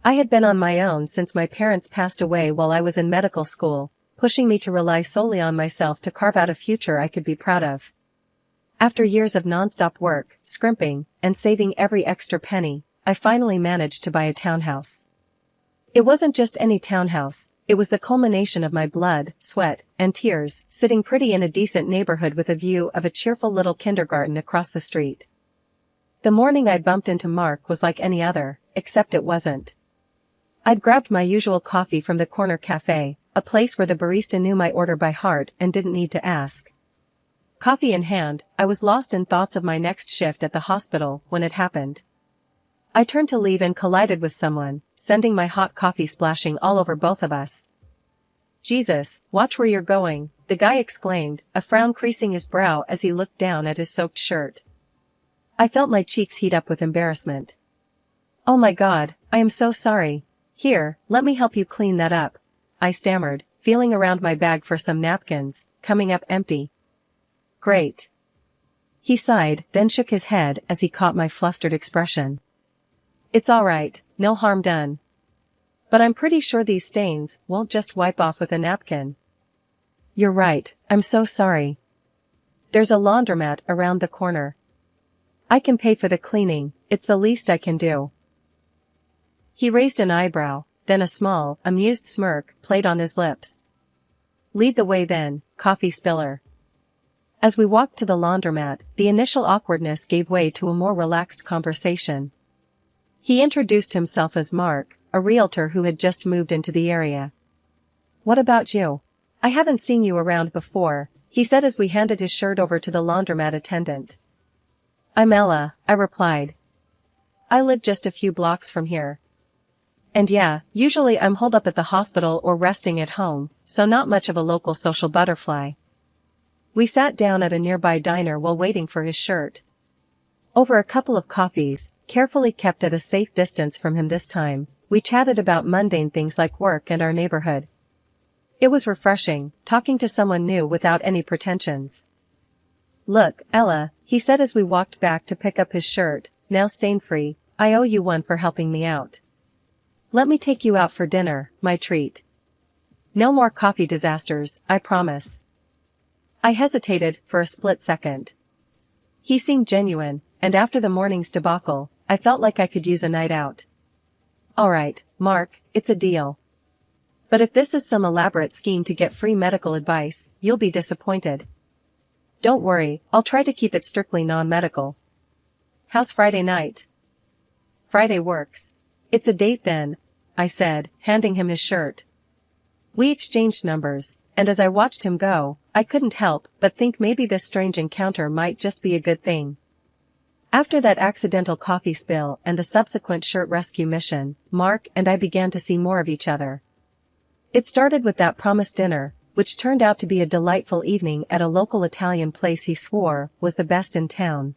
I had been on my own since my parents passed away while I was in medical school, pushing me to rely solely on myself to carve out a future I could be proud of. After years of non-stop work, scrimping, and saving every extra penny, I finally managed to buy a townhouse. It wasn't just any townhouse, it was the culmination of my blood, sweat, and tears, sitting pretty in a decent neighborhood with a view of a cheerful little kindergarten across the street. The morning I bumped into Mark was like any other, except it wasn't. I'd grabbed my usual coffee from the corner cafe, a place where the barista knew my order by heart and didn't need to ask. Coffee in hand, I was lost in thoughts of my next shift at the hospital when it happened. I turned to leave and collided with someone, sending my hot coffee splashing all over both of us. "Jesus, watch where you're going," the guy exclaimed, a frown creasing his brow as he looked down at his soaked shirt. I felt my cheeks heat up with embarrassment. "Oh my God, I am so sorry. Here, let me help you clean that up," I stammered, feeling around my bag for some napkins, coming up empty. "Great." He sighed, then shook his head as he caught my flustered expression. "It's all right, no harm done. But I'm pretty sure these stains won't just wipe off with a napkin." "You're right, I'm so sorry. There's a laundromat around the corner. I can pay for the cleaning, it's the least I can do." He raised an eyebrow, then a small, amused smirk played on his lips. "Lead the way then, coffee spiller." As we walked to the laundromat, the initial awkwardness gave way to a more relaxed conversation. He introduced himself as Mark, a realtor who had just moved into the area. "What about you? I haven't seen you around before," he said as we handed his shirt over to the laundromat attendant. "I'm Ella," I replied. "I live just a few blocks from here. And yeah, usually I'm holed up at the hospital or resting at home, so not much of a local social butterfly." We sat down at a nearby diner while waiting for his shirt. Over a couple of coffees, carefully kept at a safe distance from him this time, we chatted about mundane things like work and our neighborhood. It was refreshing, talking to someone new without any pretensions. "Look, Ella," he said as we walked back to pick up his shirt, now stain-free, "I owe you one for helping me out. Let me take you out for dinner, my treat. No more coffee disasters, I promise." I hesitated for a split second. He seemed genuine, and after the morning's debacle, I felt like I could use a night out. "All right, Mark, it's a deal. But if this is some elaborate scheme to get free medical advice, you'll be disappointed." "Don't worry, I'll try to keep it strictly non-medical. How's Friday night?" "Friday works. It's a date then," I said, handing him his shirt. We exchanged numbers, and as I watched him go, I couldn't help but think maybe this strange encounter might just be a good thing. After that accidental coffee spill and the subsequent shirt rescue mission, Mark and I began to see more of each other. It started with that promised dinner, which turned out to be a delightful evening at a local Italian place he swore was the best in town.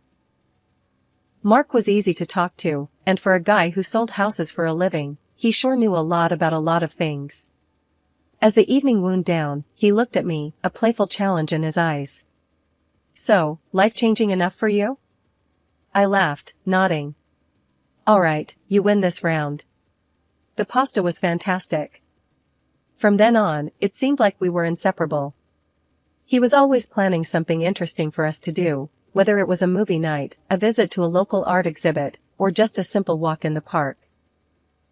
Mark was easy to talk to, and for a guy who sold houses for a living, he sure knew a lot about a lot of things. As the evening wound down, he looked at me, a playful challenge in his eyes. "So, life-changing enough for you?" I laughed, nodding. "All right, you win this round." The pasta was fantastic. From then on, it seemed like we were inseparable. He was always planning something interesting for us to do, whether it was a movie night, a visit to a local art exhibit, or just a simple walk in the park.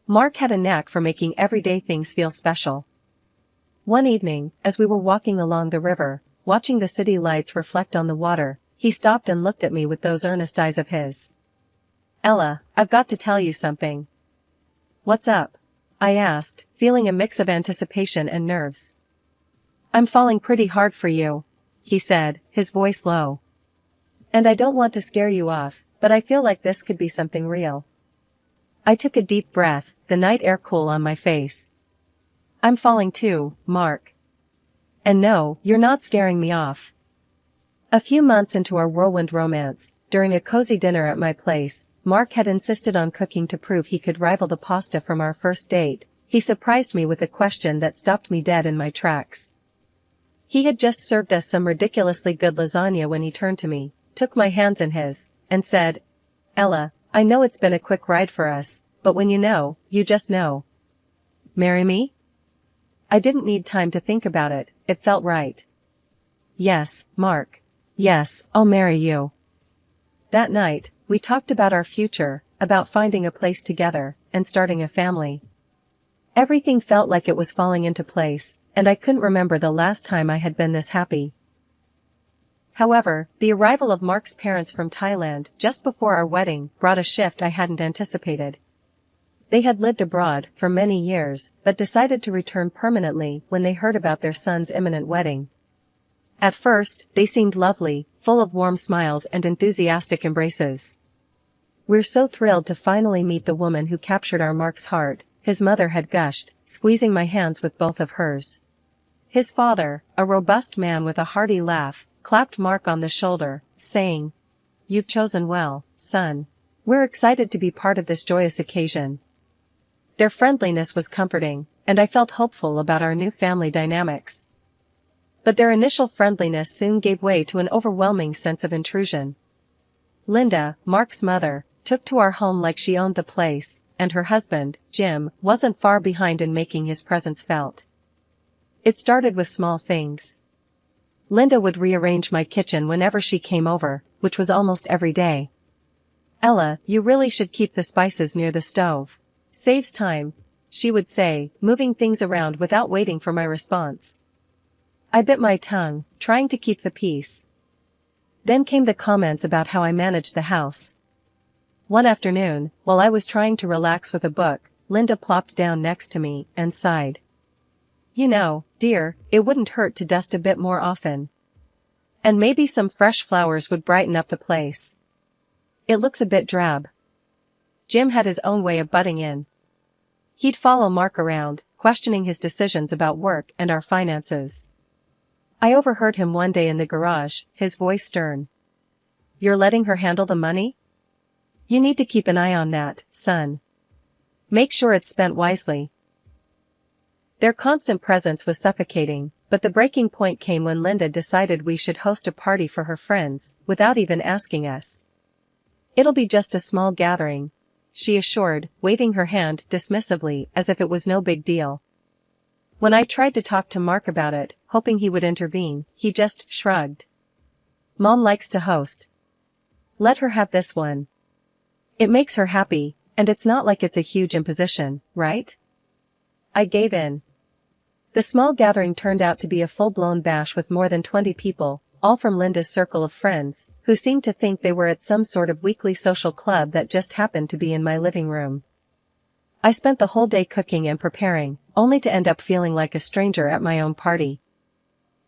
Mark had a knack for making everyday things feel special. One evening, as we were walking along the river, watching the city lights reflect on the water, he stopped and looked at me with those earnest eyes of his. "Ella, I've got to tell you something." "What's up?" I asked, feeling a mix of anticipation and nerves. "I'm falling pretty hard for you," he said, his voice low. "And I don't want to scare you off, but I feel like this could be something real." I took a deep breath, the night air cool on my face. "I'm falling too, Mark. And no, you're not scaring me off." A few months into our whirlwind romance, during a cozy dinner at my place, Mark had insisted on cooking to prove he could rival the pasta from our first date. He surprised me with a question that stopped me dead in my tracks. He had just served us some ridiculously good lasagna when he turned to me, took my hands in his, and said, "Ella, I know it's been a quick ride for us, But when you just know. Marry me? I didn't need time to think about it, it felt right. Yes, Mark. Yes, I'll marry you. That night, we talked about our future, about finding a place together, and starting a family. Everything felt like it was falling into place, and I couldn't remember the last time I had been this happy. However, the arrival of Mark's parents from Thailand just before our wedding brought a shift I hadn't anticipated. They had lived abroad for many years, but decided to return permanently when they heard about their son's imminent wedding. At first, they seemed lovely, full of warm smiles and enthusiastic embraces. "We're so thrilled to finally meet the woman who captured our Mark's heart," his mother had gushed, squeezing my hands with both of hers. His father, a robust man with a hearty laugh, clapped Mark on the shoulder, saying, "You've chosen well, son. We're excited to be part of this joyous occasion." Their friendliness was comforting, and I felt hopeful about our new family dynamics. But their initial friendliness soon gave way to an overwhelming sense of intrusion. Linda, Mark's mother, took to our home like she owned the place, and her husband, Jim, wasn't far behind in making his presence felt. It started with small things. Linda would rearrange my kitchen whenever she came over, which was almost every day. "Ella, you really should keep the spices near the stove. Saves time," she would say, moving things around without waiting for my response. I bit my tongue, trying to keep the peace. Then came the comments about how I managed the house. One afternoon, while I was trying to relax with a book, Linda plopped down next to me and sighed. "You know, dear, it wouldn't hurt to dust a bit more often. And maybe some fresh flowers would brighten up the place. It looks a bit drab." Jim had his own way of butting in. He'd follow Mark around, questioning his decisions about work and our finances. I overheard him one day in the garage, his voice stern. "You're letting her handle the money? You need to keep an eye on that, son. Make sure it's spent wisely." Their constant presence was suffocating, but the breaking point came when Linda decided we should host a party for her friends, without even asking us. "It'll be just a small gathering," she assured, waving her hand dismissively as if it was no big deal. When I tried to talk to Mark about it, hoping he would intervene, he just shrugged. "Mom likes to host. Let her have this one. It makes her happy, and it's not like it's a huge imposition, right?" I gave in. The small gathering turned out to be a full-blown bash with more than 20 people, all from Linda's circle of friends, who seemed to think they were at some sort of weekly social club that just happened to be in my living room. I spent the whole day cooking and preparing, only to end up feeling like a stranger at my own party.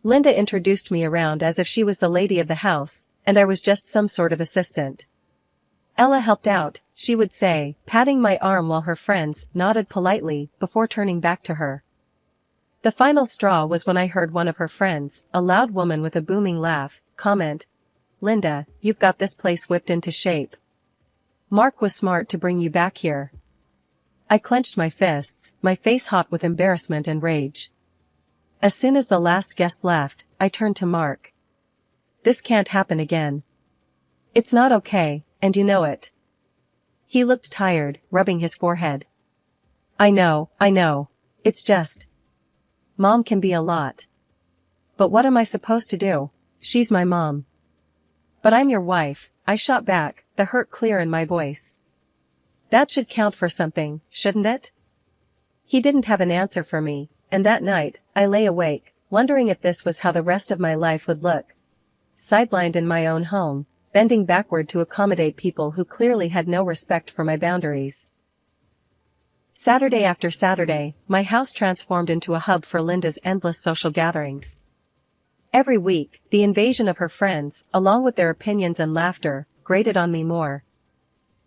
Linda introduced me around as if she was the lady of the house, and I was just some sort of assistant. "Ella helped out," she would say, patting my arm while her friends nodded politely before turning back to her. The final straw was when I heard one of her friends, a loud woman with a booming laugh, comment, "Linda, you've got this place whipped into shape. Mark was smart to bring you back here." I clenched my fists, my face hot with embarrassment and rage. As soon as the last guest left, I turned to Mark. "This can't happen again. It's not okay, and you know it." He looked tired, rubbing his forehead. I know. It's just. Mom can be a lot. But what am I supposed to do? She's my mom." "But I'm your wife," I shot back, the hurt clear in my voice. "That should count for something, shouldn't it?" He didn't have an answer for me, and that night, I lay awake, wondering if this was how the rest of my life would look. Sidelined in my own home, bending backward to accommodate people who clearly had no respect for my boundaries. Saturday after Saturday, my house transformed into a hub for Linda's endless social gatherings. Every week, the invasion of her friends, along with their opinions and laughter, grated on me more.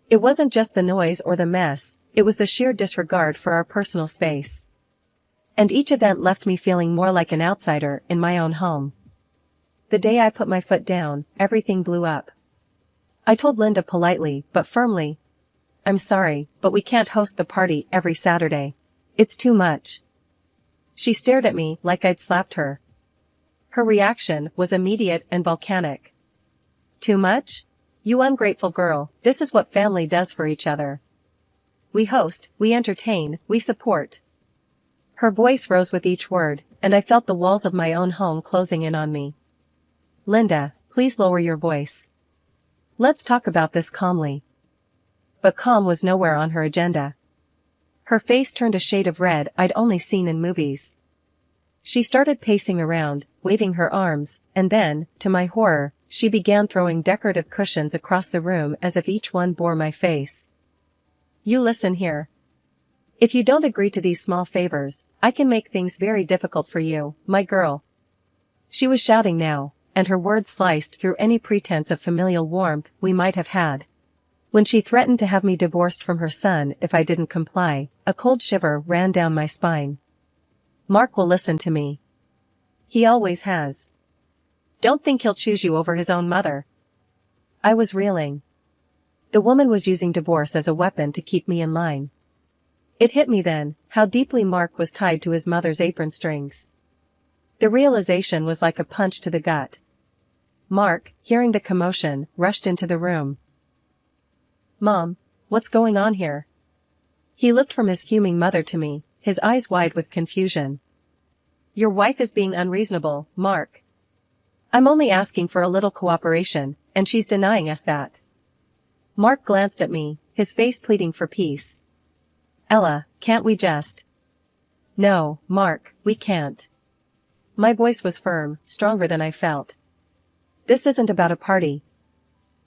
It wasn't just the noise or the mess, it was the sheer disregard for our personal space. And each event left me feeling more like an outsider in my own home. The day I put my foot down, everything blew up. I told Linda politely, but firmly, "I'm sorry, but we can't host the party every Saturday. It's too much." She stared at me like I'd slapped her. Her reaction was immediate and volcanic. "Too much? You ungrateful girl, this is what family does for each other. we host, we entertain, we support. Her voice rose with each word, and I felt the walls of my own home closing in on me. Linda, please lower your voice. Let's talk about this calmly. But calm was nowhere on her agenda. Her face turned a shade of red I'd only seen in movies. She started pacing around, waving her arms, and then, to my horror, she began throwing decorative cushions across the room as if each one bore my face. You listen here. If you don't agree to these small favors, I can make things very difficult for you, my girl. She was shouting now, and her words sliced through any pretense of familial warmth we might have had. When she threatened to have me divorced from her son if I didn't comply, a cold shiver ran down my spine. Mark will listen to me. He always has. Don't think he'll choose you over his own mother. I was reeling. The woman was using divorce as a weapon to keep me in line. It hit me then, how deeply Mark was tied to his mother's apron strings. The realization was like a punch to the gut. Mark, hearing the commotion, rushed into the room. Mom, what's going on here? He looked from his fuming mother to me, his eyes wide with confusion. Your wife is being unreasonable, Mark. I'm only asking for a little cooperation, and she's denying us that. Mark glanced at me, his face pleading for peace. Ella, can't we just? No, Mark, we can't. My voice was firm, stronger than I felt. This isn't about a party.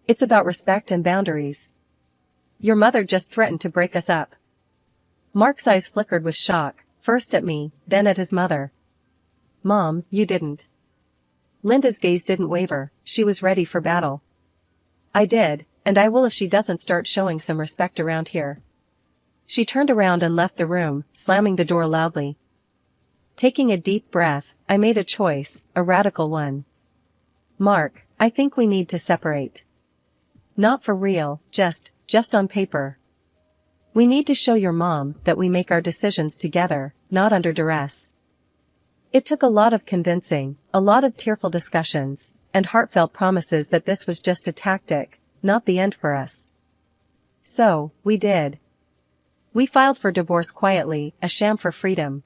It's about respect and boundaries. Your mother just threatened to break us up. Mark's eyes flickered with shock, first at me, then at his mother. Mom, you didn't. Linda's gaze didn't waver, she was ready for battle. I did, and I will if she doesn't start showing some respect around here. She turned around and left the room, slamming the door loudly. Taking a deep breath, I made a choice, a radical one. Mark, I think we need to separate. Not for real, just on paper. We need to show your mom that we make our decisions together, not under duress. It took a lot of convincing, a lot of tearful discussions, and heartfelt promises that this was just a tactic, not the end for us. So, we did. We filed for divorce quietly, a sham for freedom.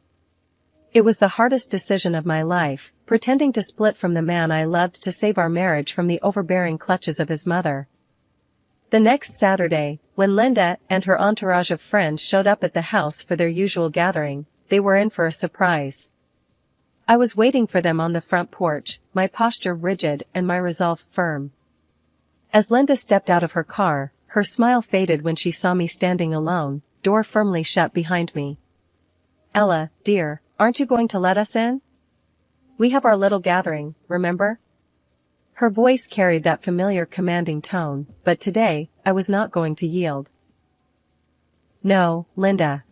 It was the hardest decision of my life, pretending to split from the man I loved to save our marriage from the overbearing clutches of his mother. The next Saturday, when Linda and her entourage of friends showed up at the house for their usual gathering, they were in for a surprise. I was waiting for them on the front porch, my posture rigid and my resolve firm. As Linda stepped out of her car, her smile faded when she saw me standing alone, door firmly shut behind me. Ella, dear, aren't you going to let us in? We have our little gathering, remember? Her voice carried that familiar commanding tone, but today, I was not going to yield. No, Linda.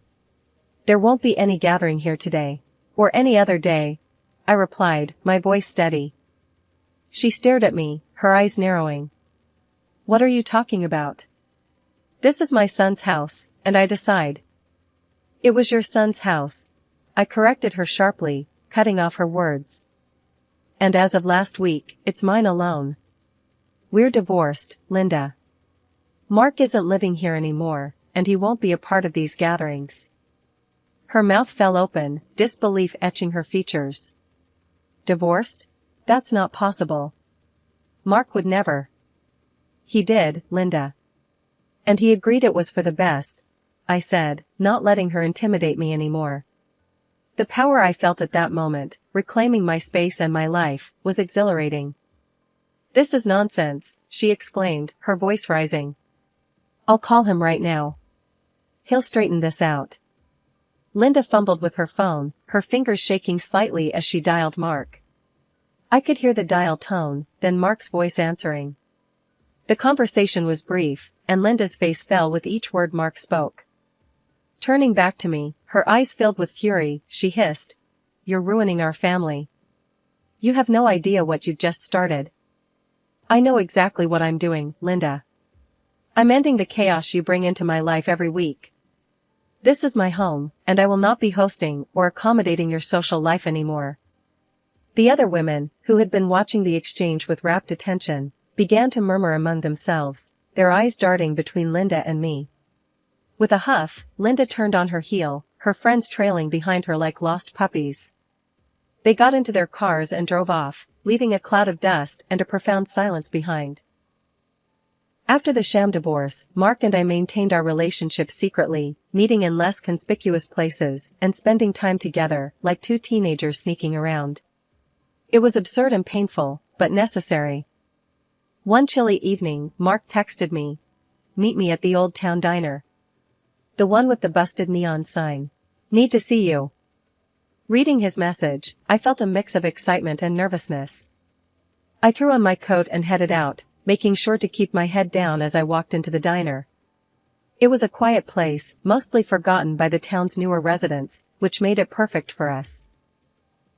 There won't be any gathering here today. Or any other day, I replied, my voice steady. She stared at me, her eyes narrowing. What are you talking about? This is my son's house, and I decide. It was your son's house. I corrected her sharply, cutting off her words. And as of last week, it's mine alone. We're divorced, Linda. Mark isn't living here anymore, and he won't be a part of these gatherings. Her mouth fell open, disbelief etching her features. Divorced? That's not possible. Mark would never. He did, Linda. And he agreed it was for the best, I said, not letting her intimidate me anymore. The power I felt at that moment, reclaiming my space and my life, was exhilarating. This is nonsense, she exclaimed, her voice rising. I'll call him right now. He'll straighten this out. Linda fumbled with her phone, her fingers shaking slightly as she dialed Mark. I could hear the dial tone, then Mark's voice answering. The conversation was brief, and Linda's face fell with each word Mark spoke. Turning back to me, her eyes filled with fury, she hissed, "You're ruining our family. You have no idea what you've just started." I know exactly what I'm doing, Linda. I'm ending the chaos you bring into my life every week. This is my home, and I will not be hosting or accommodating your social life anymore. The other women, who had been watching the exchange with rapt attention, began to murmur among themselves, their eyes darting between Linda and me. With a huff, Linda turned on her heel, her friends trailing behind her like lost puppies. They got into their cars and drove off, leaving a cloud of dust and a profound silence behind. After the sham divorce, Mark and I maintained our relationship secretly, meeting in less conspicuous places and spending time together like two teenagers sneaking around. It was absurd and painful, but necessary. One chilly evening, Mark texted me. "Meet me at the Old Town Diner. The one with the busted neon sign. Need to see you." Reading his message, I felt a mix of excitement and nervousness. I threw on my coat and headed out, making sure to keep my head down as I walked into the diner. It was a quiet place, mostly forgotten by the town's newer residents, which made it perfect for us.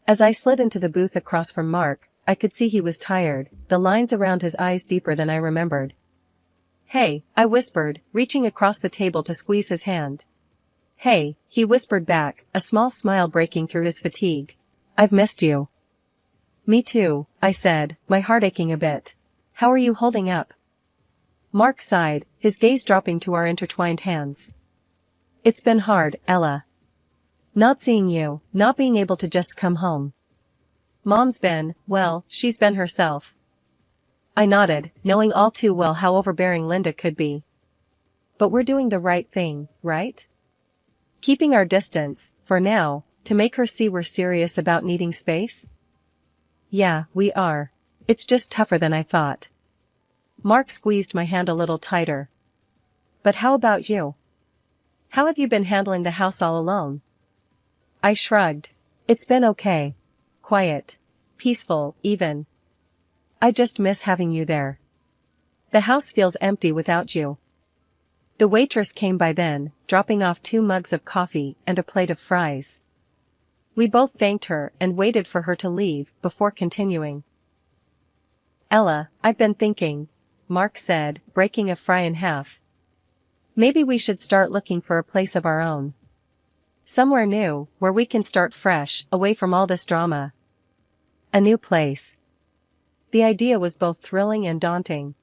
As I slid into the booth across from Mark, I could see he was tired, the lines around his eyes deeper than I remembered. "Hey," I whispered, reaching across the table to squeeze his hand. "Hey," he whispered back, a small smile breaking through his fatigue. "I've missed you." "Me too," I said, my heart aching a bit. "How are you holding up?" Mark sighed, his gaze dropping to our intertwined hands. "It's been hard, Ella. Not seeing you, not being able to just come home. Mom's been, well, she's been herself." I nodded, knowing all too well how overbearing Linda could be. "But we're doing the right thing, right? Keeping our distance, for now, to make her see we're serious about needing space?" "Yeah, we are. It's just tougher than I thought." Mark squeezed my hand a little tighter. "But how about you? How have you been handling the house all alone?" I shrugged. "It's been okay. Quiet. Peaceful, even. I just miss having you there. The house feels empty without you." The waitress came by then, dropping off 2 mugs of coffee and a plate of fries. We both thanked her and waited for her to leave before continuing. "Ella, I've been thinking," Mark said, breaking a fry in half. "Maybe we should start looking for a place of our own. Somewhere new, where we can start fresh, away from all this drama." A new place. The idea was both thrilling and daunting.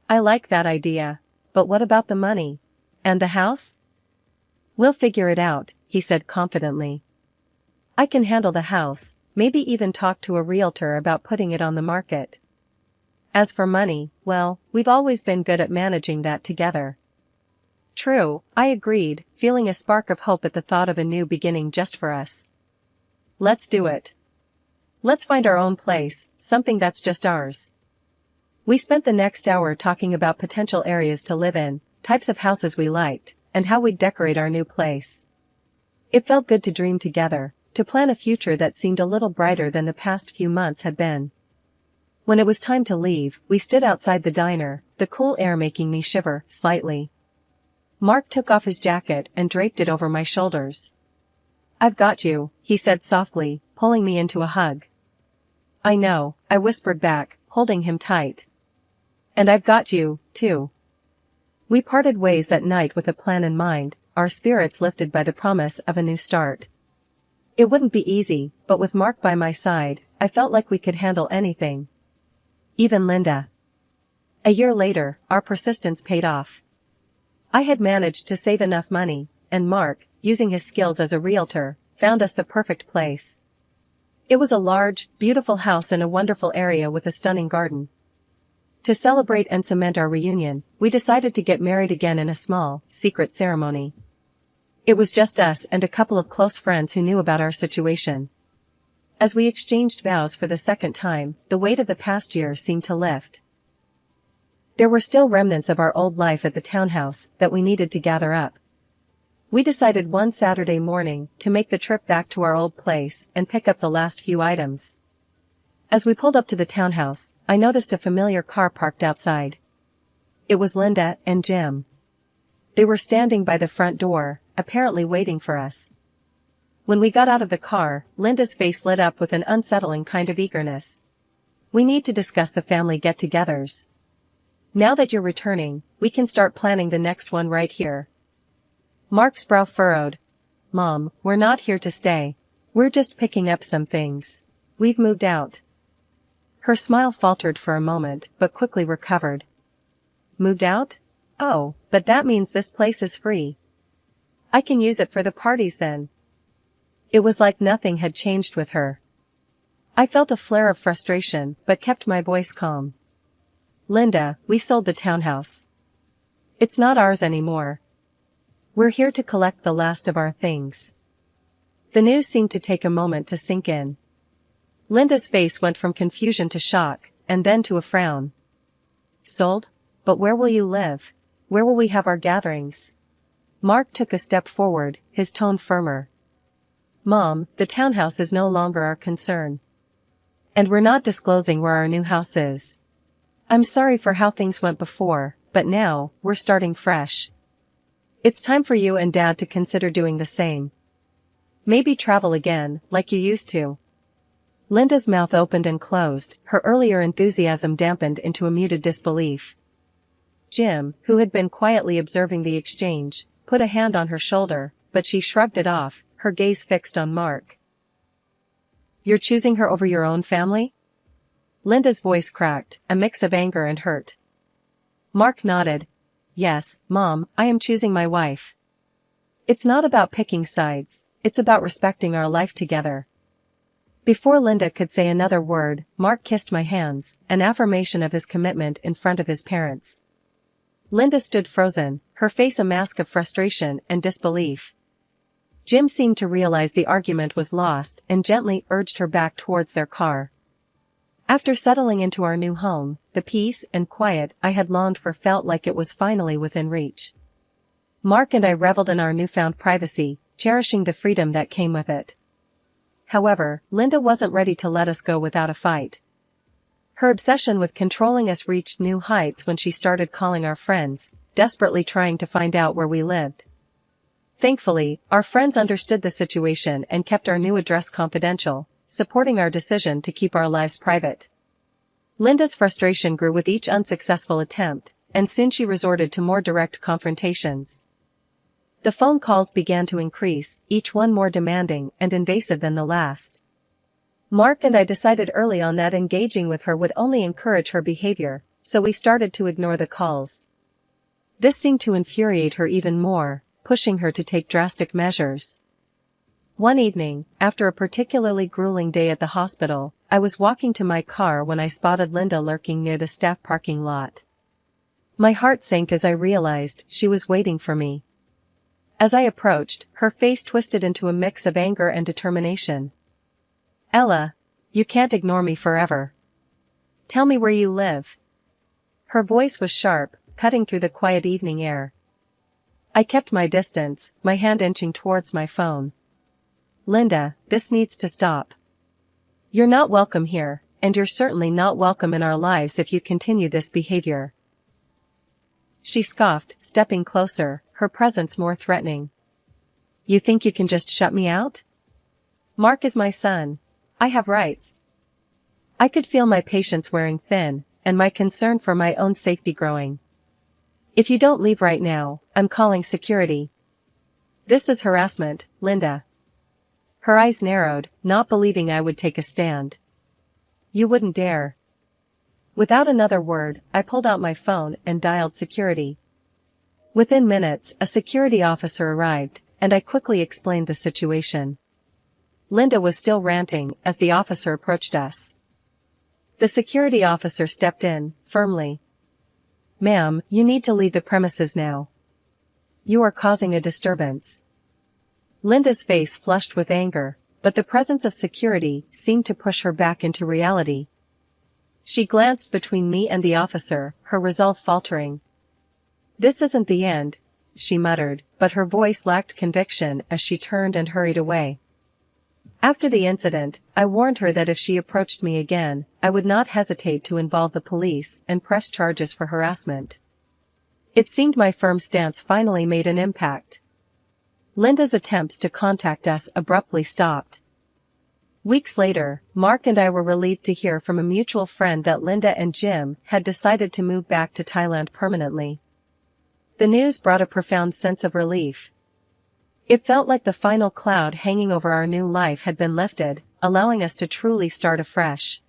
"I like that idea, but what about the money? And the house?" "We'll figure it out," he said confidently. "I can handle the house, maybe even talk to a realtor about putting it on the market. As for money, well, we've always been good at managing that together." "True," I agreed, feeling a spark of hope at the thought of a new beginning just for us. "Let's do it. Let's find our own place, something that's just ours." We spent the next hour talking about potential areas to live in, types of houses we liked, and how we'd decorate our new place. It felt good to dream together, to plan a future that seemed a little brighter than the past few months had been. When it was time to leave, we stood outside the diner, the cool air making me shiver slightly. Mark took off his jacket and draped it over my shoulders. "I've got you," he said softly, pulling me into a hug. "I know," I whispered back, holding him tight. "And I've got you, too." We parted ways that night with a plan in mind, our spirits lifted by the promise of a new start. It wouldn't be easy, but with Mark by my side, I felt like we could handle anything. Even Linda. A year later, our persistence paid off. I had managed to save enough money, and Mark, using his skills as a realtor, found us the perfect place. It was a large, beautiful house in a wonderful area with a stunning garden. To celebrate and cement our reunion, we decided to get married again in a small, secret ceremony. It was just us and a couple of close friends who knew about our situation. As we exchanged vows for the second time, the weight of the past year seemed to lift. There were still remnants of our old life at the townhouse that we needed to gather up. We decided one Saturday morning to make the trip back to our old place and pick up the last few items. As we pulled up to the townhouse, I noticed a familiar car parked outside. It was Linda and Jim. They were standing by the front door, apparently waiting for us. When we got out of the car, Linda's face lit up with an unsettling kind of eagerness. "We need to discuss the family get-togethers. Now that you're returning, we can start planning the next one right here." Mark's brow furrowed. "Mom, we're not here to stay. We're just picking up some things. We've moved out." Her smile faltered for a moment, but quickly recovered. "Moved out? Oh, But that means this place is free. I can use it for the parties then. It was like nothing had changed with her. I felt a flare of frustration, but kept my voice calm. Linda, we sold the townhouse. It's not ours anymore. We're here to collect the last of our things. The news seemed to take a moment to sink in. Linda's face went from confusion to shock, and then to a frown. Sold? But where will you live? Where will we have our gatherings? Mark took a step forward, his tone firmer. Mom, the townhouse is no longer our concern. And we're not disclosing where our new house is. I'm sorry for how things went before, but now, we're starting fresh. It's time for you and Dad to consider doing the same. Maybe travel again, like you used to. Linda's mouth opened and closed, her earlier enthusiasm dampened into a muted disbelief. Jim, who had been quietly observing the exchange, put a hand on her shoulder, but she shrugged it off, her gaze fixed on Mark. You're choosing her over your own family? Linda's voice cracked, a mix of anger and hurt. Mark nodded. Yes, Mom, I am choosing my wife. It's not about picking sides, it's about respecting our life together. Before Linda could say another word, Mark kissed my hands, an affirmation of his commitment in front of his parents. Linda stood frozen, her face a mask of frustration and disbelief. Jim seemed to realize the argument was lost and gently urged her back towards their car. After settling into our new home, the peace and quiet I had longed for felt like it was finally within reach. Mark and I reveled in our newfound privacy, cherishing the freedom that came with it. However, Linda wasn't ready to let us go without a fight. Her obsession with controlling us reached new heights when she started calling our friends, desperately trying to find out where we lived. Thankfully, our friends understood the situation and kept our new address confidential, supporting our decision to keep our lives private. Linda's frustration grew with each unsuccessful attempt, and soon she resorted to more direct confrontations. The phone calls began to increase, each one more demanding and invasive than the last. Mark and I decided early on that engaging with her would only encourage her behavior, so we started to ignore the calls. This seemed to infuriate her even more, pushing her to take drastic measures. One evening, after a particularly grueling day at the hospital, I was walking to my car when I spotted Linda lurking near the staff parking lot. My heart sank as I realized she was waiting for me. As I approached, her face twisted into a mix of anger and determination. Ella, you can't ignore me forever. Tell me where you live. Her voice was sharp, cutting through the quiet evening air. I kept my distance, my hand inching towards my phone. Linda, this needs to stop. You're not welcome here, and you're certainly not welcome in our lives if you continue this behavior. She scoffed, stepping closer, her presence more threatening. You think you can just shut me out? Mark is my son. I have rights. I could feel my patience wearing thin, and my concern for my own safety growing. If you don't leave right now, I'm calling security. This is harassment, Linda. Her eyes narrowed, not believing I would take a stand. You wouldn't dare. Without another word, I pulled out my phone and dialed security. Within minutes, a security officer arrived, and I quickly explained the situation. Linda was still ranting as the officer approached us. The security officer stepped in, firmly. Ma'am, you need to leave the premises now. You are causing a disturbance. Linda's face flushed with anger, but the presence of security seemed to push her back into reality. She glanced between me and the officer, her resolve faltering. This isn't the end, she muttered, but her voice lacked conviction as she turned and hurried away. After the incident, I warned her that if she approached me again, I would not hesitate to involve the police and press charges for harassment. It seemed my firm stance finally made an impact. Linda's attempts to contact us abruptly stopped. Weeks later, Mark and I were relieved to hear from a mutual friend that Linda and Jim had decided to move back to Thailand permanently. The news brought a profound sense of relief. It felt like the final cloud hanging over our new life had been lifted, allowing us to truly start afresh.